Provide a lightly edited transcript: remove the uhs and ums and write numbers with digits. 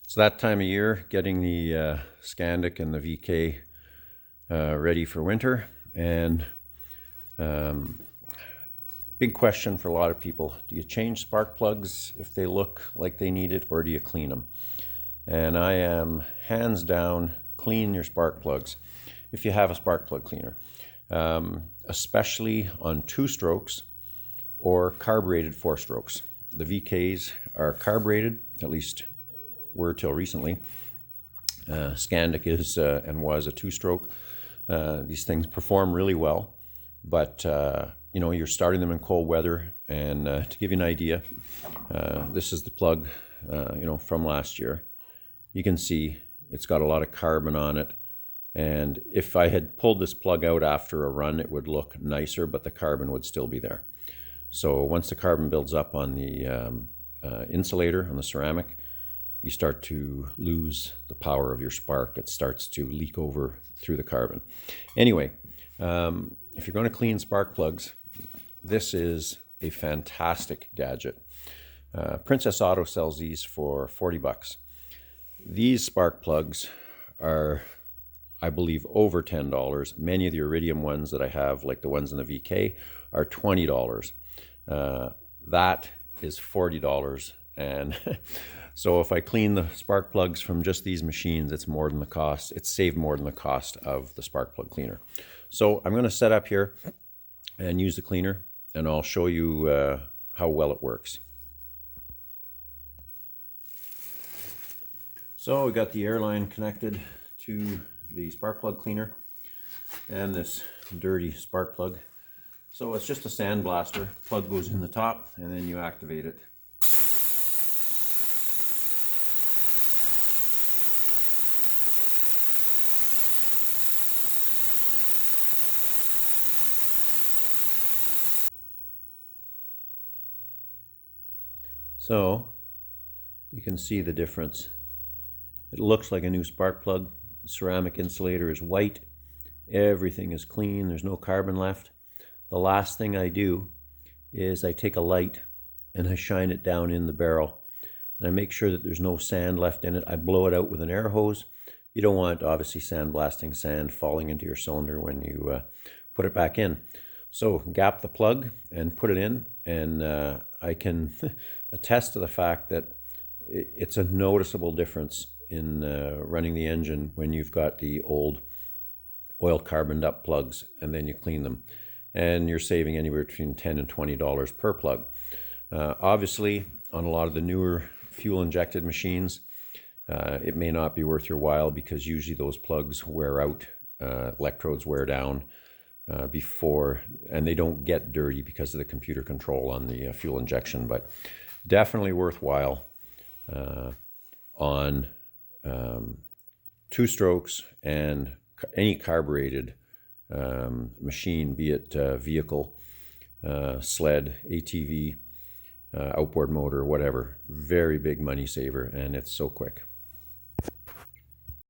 It's that time of year, getting the Scandic and the VK ready for winter. And big question for a lot of people, do you change spark plugs if they look like they need it, or do you clean them? And I am hands down, clean your spark plugs if you have a spark plug cleaner, especially on 2 strokes or carbureted 4 strokes. The VKs are carbureted, at least were till recently. Scandic is and was a 2-stroke. These things perform really well, but you know, you're starting them in cold weather. And to give you an idea, this is the plug, you know, from last year. You can see it's got a lot of carbon on it. And if I had pulled this plug out after a run, it would look nicer, but the carbon would still be there. So once the carbon builds up on the insulator, on the ceramic, you start to lose the power of your spark. It starts to leak over through the carbon. Anyway, if you're going to clean spark plugs, this is a fantastic gadget. Princess Auto sells these for 40 bucks. These spark plugs are, I believe, over $10. Many of the iridium ones that I have, like the ones in the VK, are $20. That is $40. And so if I clean the spark plugs from just these machines, it's more than the cost. It's saved more than the cost of the spark plug cleaner. So I'm going to set up here and use the cleaner, and I'll show you how well it works. So we got the air line connected to the spark plug cleaner and this dirty spark plug. So it's just a sandblaster. Plug goes in the top and then you activate it. So you can see the difference. It looks like a new spark plug. The ceramic insulator is white. Everything is clean. There's no carbon left. The last thing I do is I take a light and I shine it down in the barrel. And I make sure that there's no sand left in it. I blow it out with an air hose. You don't want, obviously, sandblasting sand falling into your cylinder when you put it back in. So gap the plug and put it in, and I can attest to the fact that it's a noticeable difference in running the engine when you've got the old oil carboned up plugs and then you clean them. And you're saving anywhere between $10 and $20 per plug. Obviously, on a lot of the newer fuel injected machines, it may not be worth your while because usually those plugs wear out, electrodes wear down before, and they don't get dirty because of the computer control on the fuel injection, but definitely worthwhile on 2 strokes and any carbureted machine, be it vehicle, sled, ATV, outboard motor, whatever. Very big money saver, and it's so quick.